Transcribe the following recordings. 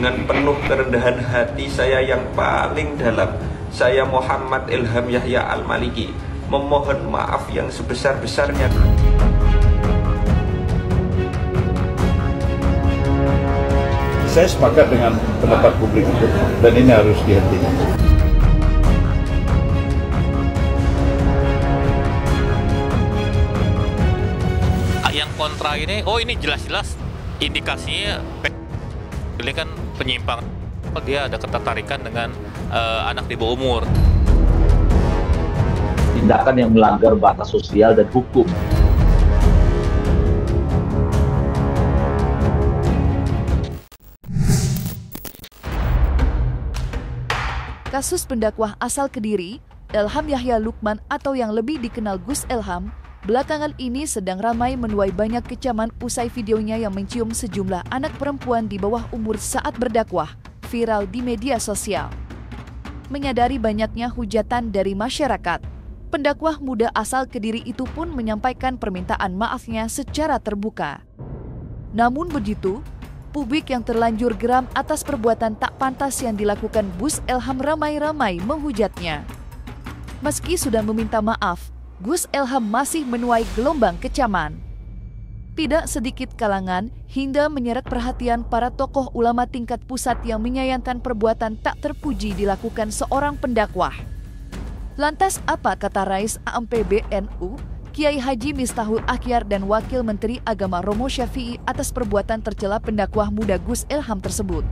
Dengan penuh kerendahan hati saya yang paling dalam, saya Muhammad Ilham Yahya Al-Maliki memohon maaf yang sebesar-besarnya. Saya sepakat dengan pendapat publik itu, dan ini harus dihentikan. Yang kontra ini, ini jelas-jelas indikasinya ini kan penyimpang. Dia ada ketertarikan dengan anak di bawah umur. Tindakan yang melanggar batas sosial dan hukum. Kasus pendakwah asal Kediri, Ilham Yahya Lukman atau yang lebih dikenal Gus Ilham, belakangan ini sedang ramai menuai banyak kecaman usai videonya yang mencium sejumlah anak perempuan di bawah umur saat berdakwah, viral di media sosial. Menyadari banyaknya hujatan dari masyarakat, pendakwah muda asal Kediri itu pun menyampaikan permintaan maafnya secara terbuka. Namun begitu, publik yang terlanjur geram atas perbuatan tak pantas yang dilakukan Gus Ilham ramai-ramai menghujatnya. Meski sudah meminta maaf, Gus Ilham masih menuai gelombang kecaman. Tidak sedikit kalangan hingga menyeret perhatian para tokoh ulama tingkat pusat yang menyayangkan perbuatan tak terpuji dilakukan seorang pendakwah. Lantas apa kata Rais AMPBNU, Kiai Haji Miftahul Akhyar dan Wakil Menteri Agama Romo Syafi'i atas perbuatan tercela pendakwah muda Gus Ilham tersebut?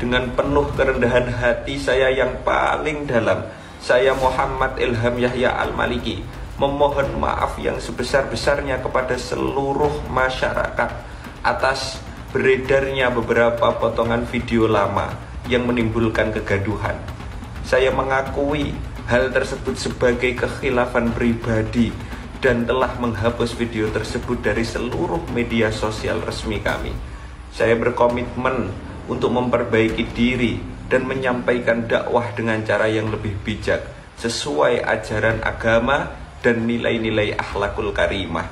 Dengan penuh kerendahan hati saya yang paling dalam, saya Muhammad Ilham Yahya Al-Maliki memohon maaf yang sebesar-besarnya kepada seluruh masyarakat atas beredarnya beberapa potongan video lama yang menimbulkan kegaduhan. Saya mengakui hal tersebut sebagai kekhilafan pribadi dan telah menghapus video tersebut dari seluruh media sosial resmi kami. Saya berkomitmen untuk memperbaiki diri dan menyampaikan dakwah dengan cara yang lebih bijak sesuai ajaran agama dan nilai-nilai akhlakul karimah.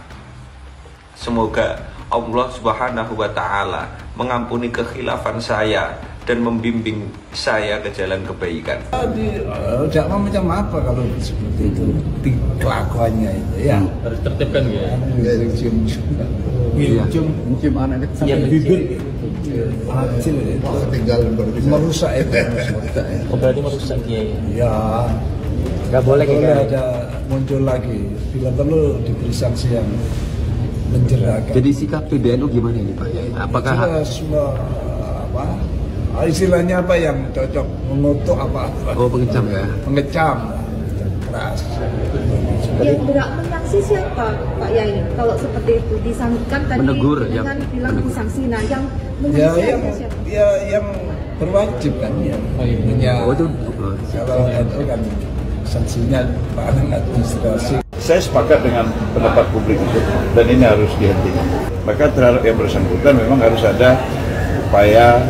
Semoga Allah Subhanahu wa Ta'ala mengampuni kekhilafan saya dan membimbing saya ke jalan kebaikan. Tidak macam apa kalau seperti itu di kelakuannya itu ya. Harus tertibkan ya. Cium anak kecil sampai bibir. Kecil tinggal merusak itu. Berarti merusak dia ya. Ya. Nggak boleh ada muncul lagi. Bila perlu diberi sanksi yang menjerakan. Jadi sikap PBNU gimana ini Pak? Apakah istilahnya apa yang cocok, mengutuk apa? Pengecam ya? Pengecam, keras. Yang berhak menyaksi siapa Pak Yai? Kalau seperti itu disangsikan tadi menegur, dengan bilang disanksi. Nah yang siapa? Yang berwajib kan ya. Itu kalau NU kan sanksinya paling administrasi. Saya sepakat dengan pendapat publik itu, dan ini harus dihentikan. Maka terhadap yang bersangkutan memang harus ada upaya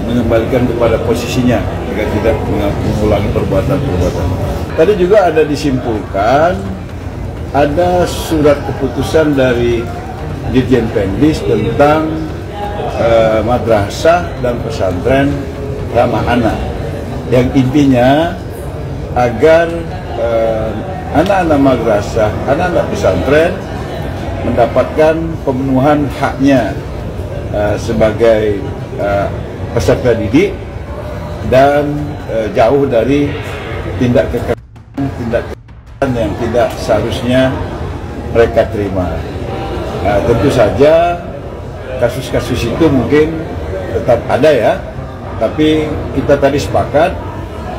mengembalikan kepada posisinya agar tidak mengulangi perbuatan-perbuatan. Tadi juga ada disimpulkan ada surat keputusan dari Dirjen Pendies tentang madrasah dan pesantren ramah anak, yang intinya agar anak-anak madrasah, anak-anak pesantren mendapatkan pemenuhan haknya sebagai peserta didik dan jauh dari tindak kekerasan yang tidak seharusnya mereka terima. Tentu saja kasus-kasus itu mungkin tetap ada ya, tapi kita tadi sepakat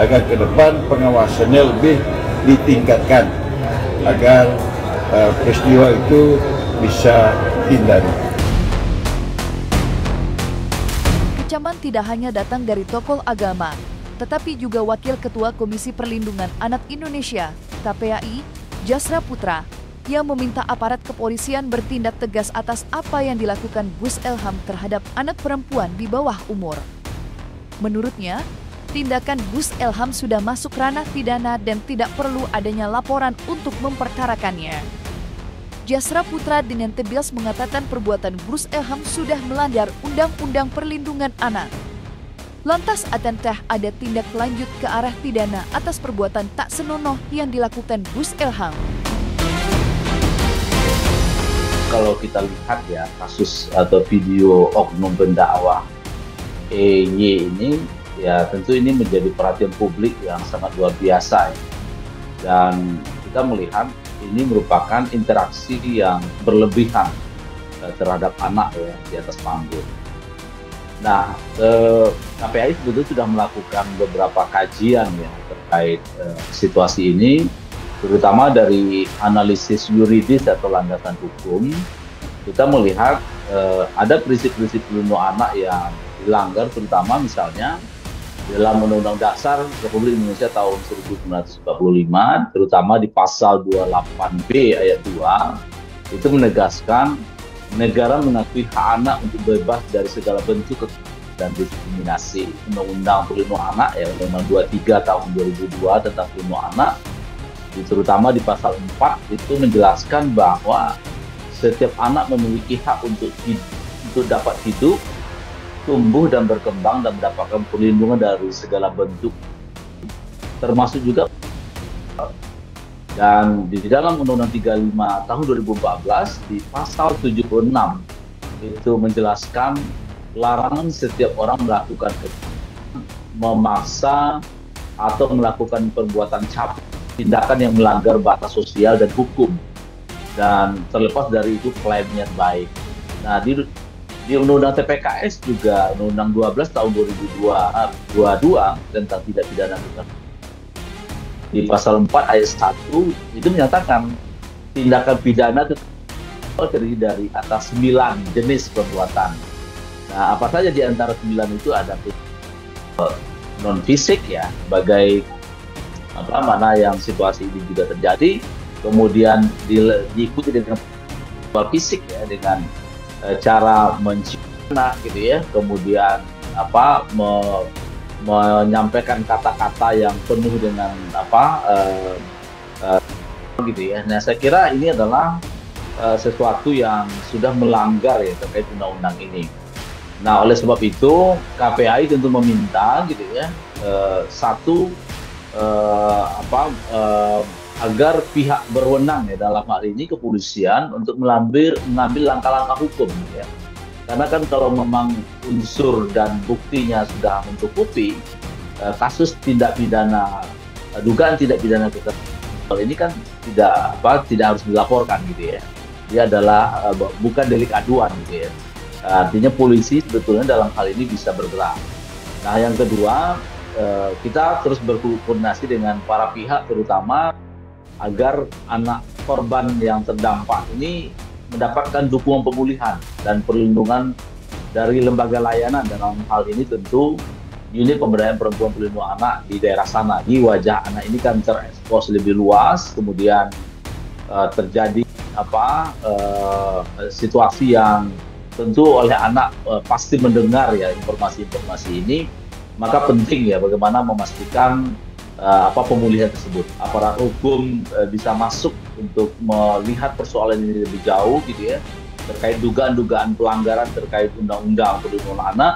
agar ke depan pengawasannya lebih ditingkatkan agar peristiwa itu bisa hindari. Kecaman tidak hanya datang dari tokoh agama, tetapi juga Wakil Ketua Komisi Perlindungan Anak Indonesia (KPAI) Jasra Putra yang meminta aparat kepolisian bertindak tegas atas apa yang dilakukan Gus Elham terhadap anak perempuan di bawah umur. Menurutnya, tindakan Gus Elham sudah masuk ranah pidana dan tidak perlu adanya laporan untuk memperkarakannya. Jasra Putra dengan tegas mengatakan perbuatan Gus Elham sudah melanggar Undang-Undang Perlindungan Anak. Lantas akankah ada tindak lanjut ke arah pidana atas perbuatan tak senonoh yang dilakukan Gus Elham? Kalau kita lihat ya kasus atau video oknum pendakwah EY ini, ya tentu ini menjadi perhatian publik yang sangat luar biasa ya. Dan kita melihat ini merupakan interaksi yang berlebihan terhadap anak ya di atas panggung. Nah, KPAI sebetulnya sudah melakukan beberapa kajian ya terkait situasi ini, terutama dari analisis yuridis atau landasan hukum. Kita melihat ada prinsip-prinsip perlindungan anak yang dilanggar, terutama misalnya dalam Undang-Undang Dasar Republik Indonesia tahun 1945, terutama di pasal 28B ayat 2, itu menegaskan negara mengakui hak anak untuk bebas dari segala bentuk dan diskriminasi. Undang-Undang Perlindungan Anak ya, Undang-Undang 23 tahun 2002 tentang perlindungan anak, terutama di pasal 4 itu menjelaskan bahwa setiap anak memiliki hak untuk dapat hidup, tumbuh dan berkembang dan mendapatkan perlindungan dari segala bentuk, termasuk juga. Dan di dalam Undang-Undang 35 tahun 2014 di pasal 76 itu menjelaskan larangan setiap orang melakukan memaksa atau melakukan perbuatan cabul, tindakan yang melanggar batas sosial dan hukum, dan terlepas dari itu klaimnya baik. Nah, di Undang-Undang TPKS juga Undang-Undang 12 tahun 2022 tentang tindak pidana kekerasan, di pasal 4 ayat 1 itu menyatakan tindakan pidana terdiri dari atas 9 jenis perbuatan. Nah, apa saja di antara 9 itu ada non fisik ya, sebagai mana yang situasi ini juga terjadi, kemudian diikuti dengan fisik ya, dengan cara mencium gitu ya, kemudian menyampaikan kata-kata yang penuh dengan gitu ya. Nah, saya kira ini adalah sesuatu yang sudah melanggar ya terkait undang-undang ini. Nah, oleh sebab itu KPAI tentu meminta gitu ya, agar pihak berwenang ya, dalam hal ini kepolisian, untuk mengambil langkah-langkah hukum ya. Karena kan kalau memang unsur dan buktinya sudah mencukupi, kasus tindak pidana, dugaan tindak pidana kekerasan ini kan tidak harus dilaporkan gitu ya. Dia adalah bukan delik aduan gitu ya. Artinya polisi sebetulnya dalam hal ini bisa bergerak. Nah, yang kedua, kita terus berkoordinasi dengan para pihak, terutama agar anak korban yang terdampak ini mendapatkan dukungan pemulihan dan perlindungan dari lembaga layanan. Dalam hal ini tentu unit pemberdayaan perempuan perlindungan anak di daerah sana. Di wajah anak ini kan terekspos lebih luas, kemudian terjadi situasi yang tentu oleh anak pasti mendengar ya informasi-informasi ini, maka penting ya bagaimana memastikan pemulihan tersebut. Aparat hukum bisa masuk untuk melihat persoalan ini lebih jauh gitu ya, terkait dugaan-dugaan pelanggaran terkait undang-undang perlindungan anak,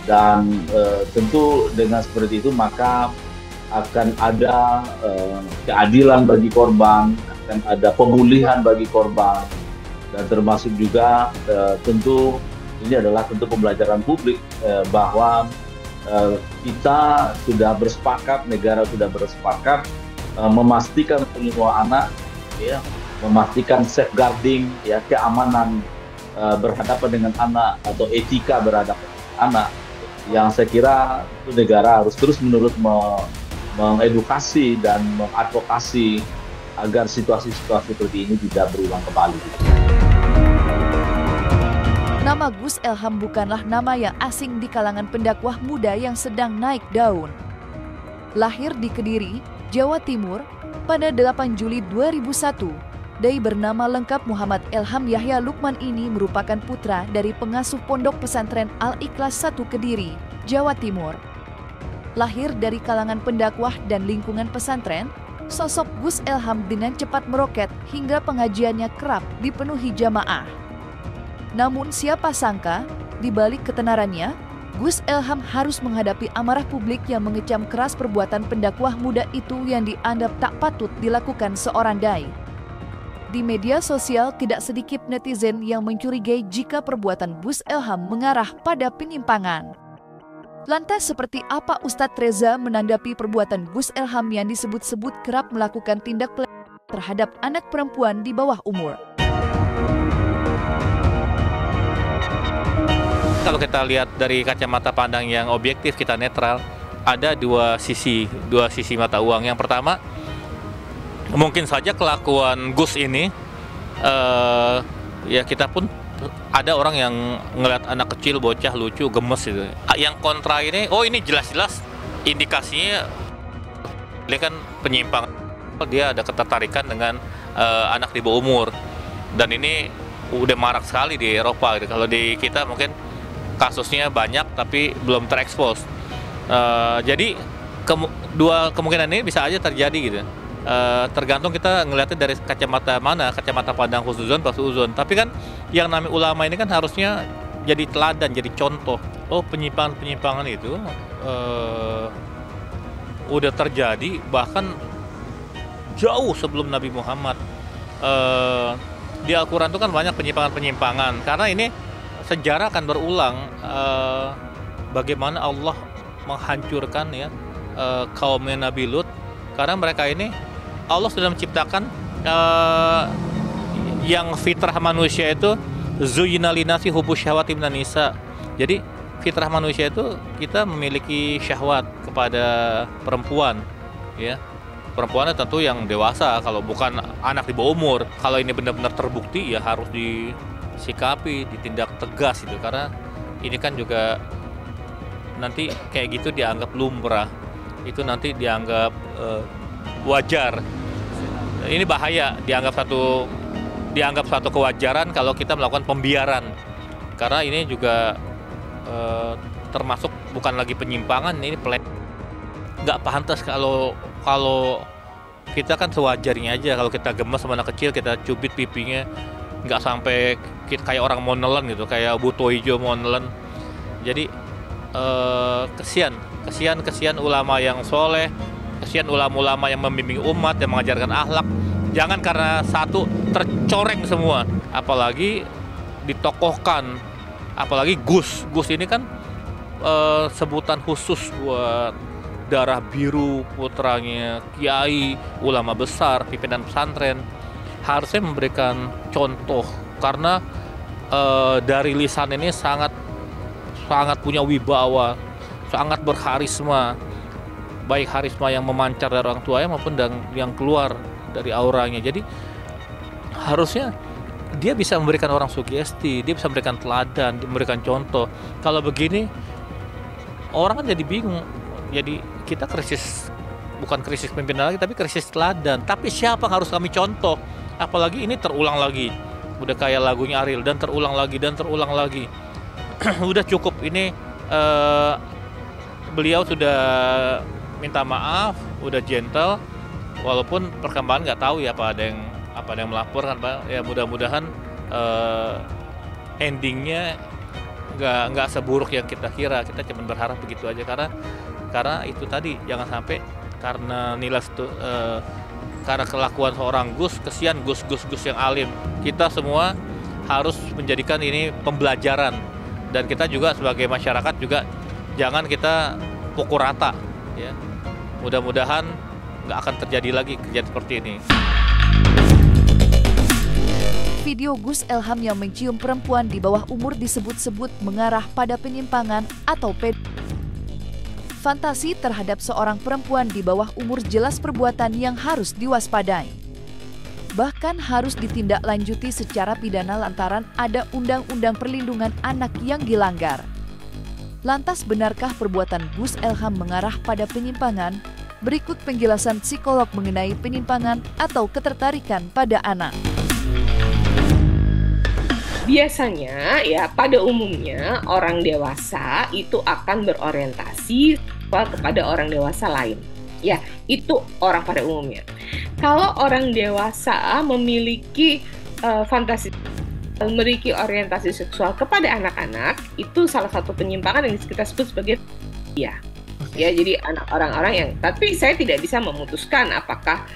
dan tentu dengan seperti itu maka akan ada keadilan bagi korban, akan ada pemulihan bagi korban, dan termasuk juga tentu ini adalah tentu pembelajaran publik bahwa kita sudah bersepakat, negara sudah bersepakat memastikan perlindungan anak, ya, memastikan safeguarding, ya, keamanan berhadapan dengan anak atau etika berhadapan dengan anak, yang saya kira itu negara harus terus-menerus mengedukasi dan mengadvokasi agar situasi-situasi seperti ini tidak berulang kembali. Nama Gus Elham bukanlah nama yang asing di kalangan pendakwah muda yang sedang naik daun. Lahir di Kediri, Jawa Timur, pada 8 Juli 2001, dai bernama lengkap Muhammad Elham Yahya Lukman ini merupakan putra dari pengasuh Pondok Pesantren Al-Ikhlas 1 Kediri, Jawa Timur. Lahir dari kalangan pendakwah dan lingkungan pesantren, sosok Gus Elham dengan cepat meroket hingga pengajiannya kerap dipenuhi jamaah. Namun siapa sangka, di balik ketenarannya, Gus Elham harus menghadapi amarah publik yang mengecam keras perbuatan pendakwah muda itu yang dianggap tak patut dilakukan seorang dai. Di media sosial tidak sedikit netizen yang mencurigai jika perbuatan Gus Elham mengarah pada penyimpangan. Lantas seperti apa Ustadz Reza menanggapi perbuatan Gus Elham yang disebut-sebut kerap melakukan tindak pelecehan terhadap anak perempuan di bawah umur? Kalau kita lihat dari kacamata pandang yang objektif, kita netral, ada dua sisi mata uang. Yang pertama, mungkin saja kelakuan Gus ini, ya kita pun ada orang yang ngeliat anak kecil, bocah lucu, gemes gitu. Yang kontra ini, oh ini jelas-jelas indikasinya dia kan penyimpang, dia ada ketertarikan dengan anak di bawah umur, dan ini udah marak sekali di Eropa gitu. Kalau di kita mungkin kasusnya banyak tapi belum terekspos. Jadi dua kemungkinan ini bisa aja terjadi gitu. Tergantung kita ngelihatnya dari kacamata mana, kacamata pandang husnuzon pas uzon. Tapi kan yang namanya ulama ini kan harusnya jadi teladan, jadi contoh. Oh, penyimpangan itu udah terjadi bahkan jauh sebelum Nabi Muhammad. Di Al-Quran itu kan banyak penyimpangan. Karena ini sejarah akan berulang, bagaimana Allah menghancurkan ya kaumnya Nabi Lut, karena mereka ini Allah sudah menciptakan yang fitrah manusia itu zuyyina linasi hubbus syahwati minan nisa. Jadi fitrah manusia itu kita memiliki syahwat kepada perempuan, ya. Perempuannya tentu yang dewasa, kalau bukan anak di bawah umur. Kalau ini benar-benar terbukti ya harus disikapi, ditindak tegas itu, karena ini kan juga nanti kayak gitu dianggap lumrah, itu nanti dianggap wajar. Ini bahaya, dianggap satu kewajaran kalau kita melakukan pembiaran, karena ini juga termasuk bukan lagi penyimpangan, ini nggak pantas kalau kita kan sewajarnya aja. Kalau kita gemes sama anak kecil, kita cubit pipinya, nggak sampai kayak orang mau nelen gitu, kayak buto hijau mau nelen. Jadi kesian ulama yang soleh, kesian ulama-ulama yang membimbing umat, yang mengajarkan akhlak. Jangan karena satu tercoreng semua, apalagi ditokohkan, apalagi Gus ini kan sebutan khusus buat darah biru, putranya kiai, ulama besar, pimpinan pesantren. Harusnya memberikan contoh, karena dari lisan ini sangat punya wibawa, sangat berharisma, baik harisma yang memancar dari orang tuanya maupun yang keluar dari auranya. Jadi harusnya dia bisa memberikan orang sugesti, dia bisa memberikan teladan, memberikan contoh. Kalau begini orang kan jadi bingung. Jadi kita krisis, bukan krisis pimpinan lagi, tapi krisis teladan. Tapi siapa yang harus kami contoh? Apalagi ini terulang lagi. Udah kayak lagunya Ariel, dan terulang lagi, dan terulang lagi. Udah cukup ini, beliau sudah minta maaf, udah gentle, walaupun perkembangan nggak tahu ya apa ada yang melaporkan, Pak. Ya mudah-mudahan endingnya nggak seburuk yang kita kira. Kita cuma berharap begitu aja, karena itu tadi, jangan sampai karena karena kelakuan seorang Gus, kesian Gus yang alim. Kita semua harus menjadikan ini pembelajaran, dan kita juga sebagai masyarakat juga jangan kita pukul rata, ya. Mudah-mudahan nggak akan terjadi lagi kejadian seperti ini. Video Gus Elham yang mencium perempuan di bawah umur disebut-sebut mengarah pada penyimpangan atau fantasi terhadap seorang perempuan di bawah umur jelas perbuatan yang harus diwaspadai. Bahkan harus ditindaklanjuti secara pidana lantaran ada Undang-Undang Perlindungan Anak yang dilanggar. Lantas benarkah perbuatan Gus Elham mengarah pada penyimpangan? Berikut penjelasan psikolog mengenai penyimpangan atau ketertarikan pada anak. Biasanya ya pada umumnya orang dewasa itu akan berorientasi kepada orang dewasa lain. Ya, itu orang pada umumnya. Kalau orang dewasa memiliki memiliki orientasi seksual kepada anak-anak, itu salah satu penyimpangan yang kita sebut sebagai ya. Ya, jadi orang-orang yang, tapi saya tidak bisa memutuskan apakah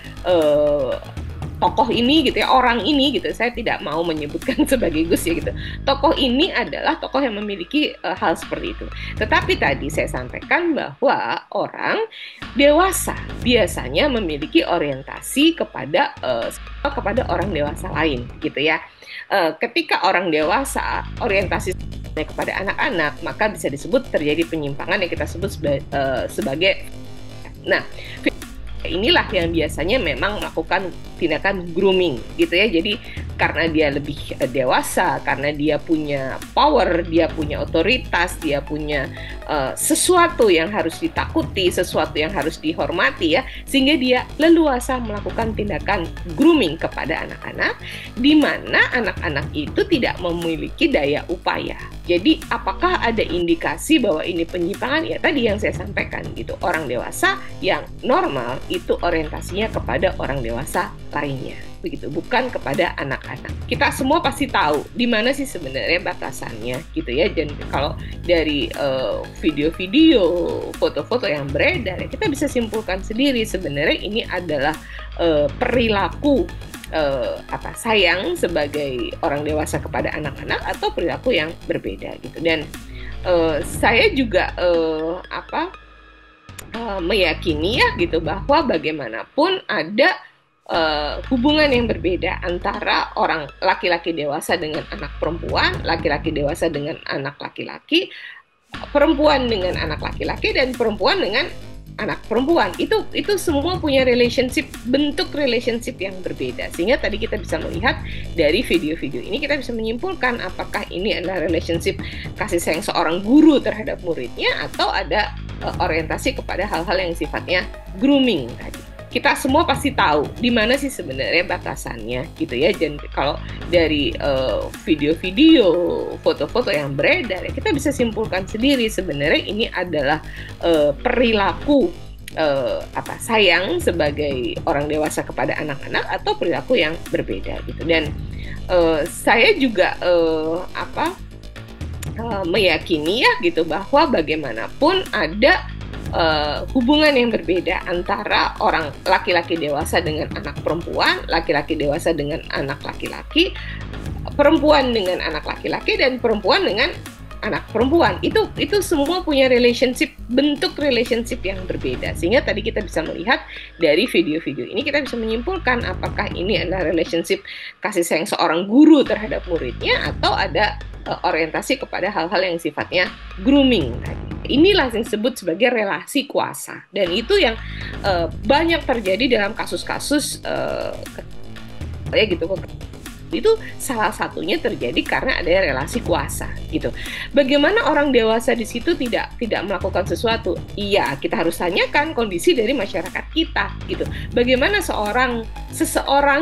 tokoh ini gitu ya, orang ini gitu, saya tidak mau menyebutkan sebagai Gus ya gitu. Tokoh ini adalah tokoh yang memiliki hal seperti itu. Tetapi tadi saya sampaikan bahwa orang dewasa biasanya memiliki orientasi kepada orang dewasa lain gitu ya. Ketika orang dewasa orientasi kepada anak-anak, maka bisa disebut terjadi penyimpangan yang kita sebut sebagai. Nah, inilah yang biasanya memang melakukan tindakan grooming gitu ya. Jadi karena dia lebih dewasa, karena dia punya power, dia punya otoritas, dia punya sesuatu yang harus ditakuti, sesuatu yang harus dihormati ya, sehingga dia leluasa melakukan tindakan grooming kepada anak-anak, di mana anak-anak itu tidak memiliki daya upaya. Jadi apakah ada indikasi bahwa ini penyimpangan? Ya tadi yang saya sampaikan gitu, orang dewasa yang normal itu orientasinya kepada orang dewasa lainnya, begitu, bukan kepada anak-anak. Kita semua pasti tahu di mana sih sebenarnya batasannya gitu ya. Dan kalau dari video-video, foto-foto yang beredar, ya kita bisa simpulkan sendiri sebenarnya ini adalah perilaku sayang sebagai orang dewasa kepada anak-anak atau perilaku yang berbeda gitu. Dan saya juga meyakini ya gitu bahwa bagaimanapun ada hubungan yang berbeda antara orang laki-laki dewasa dengan anak perempuan, laki-laki dewasa dengan anak laki-laki, perempuan dengan anak laki-laki, dan perempuan dengan anak perempuan. Itu semua punya bentuk relationship yang berbeda. Sehingga tadi kita bisa melihat dari video-video ini, kita bisa menyimpulkan apakah ini adalah relationship kasih sayang seorang guru terhadap muridnya atau ada orientasi kepada hal-hal yang sifatnya grooming tadi. Kita semua pasti tahu di mana sih sebenarnya batasannya gitu ya. Dan kalau dari video-video, foto-foto yang beredar, ya kita bisa simpulkan sendiri sebenarnya ini adalah perilaku sayang sebagai orang dewasa kepada anak-anak atau perilaku yang berbeda gitu. Dan saya juga meyakini ya gitu bahwa bagaimanapun ada hubungan yang berbeda antara orang laki-laki dewasa dengan anak perempuan, laki-laki dewasa dengan anak laki-laki, perempuan dengan anak laki-laki, dan perempuan dengan anak perempuan. Itu semua punya bentuk relationship yang berbeda. Sehingga tadi kita bisa melihat dari video-video ini, kita bisa menyimpulkan apakah ini adalah relationship kasih sayang seorang guru terhadap muridnya atau ada orientasi kepada hal-hal yang sifatnya grooming tadi. Inilah yang disebut sebagai relasi kuasa, dan itu yang banyak terjadi dalam kasus-kasus Itu salah satunya terjadi karena ada relasi kuasa gitu. Bagaimana orang dewasa di situ tidak melakukan sesuatu? Iya, kita harus tanyakan kondisi dari masyarakat kita gitu. Bagaimana seseorang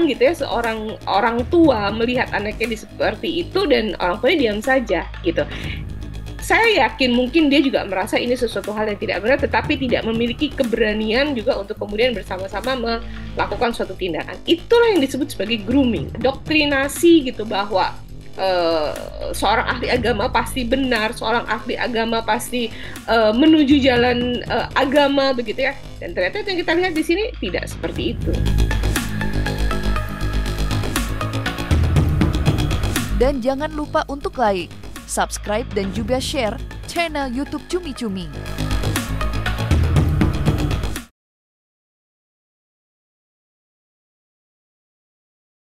gitu ya, seorang orang tua melihat anaknya seperti itu dan orang tuanya diam saja gitu. Saya yakin mungkin dia juga merasa ini sesuatu hal yang tidak benar, tetapi tidak memiliki keberanian juga untuk kemudian bersama-sama melakukan suatu tindakan. Itulah yang disebut sebagai grooming, doktrinasi gitu, bahwa seorang ahli agama pasti benar, seorang ahli agama pasti menuju jalan agama begitu ya. Dan ternyata yang kita lihat di sini tidak seperti itu. Dan jangan lupa untuk like, subscribe dan juga share channel YouTube Cumi Cumi.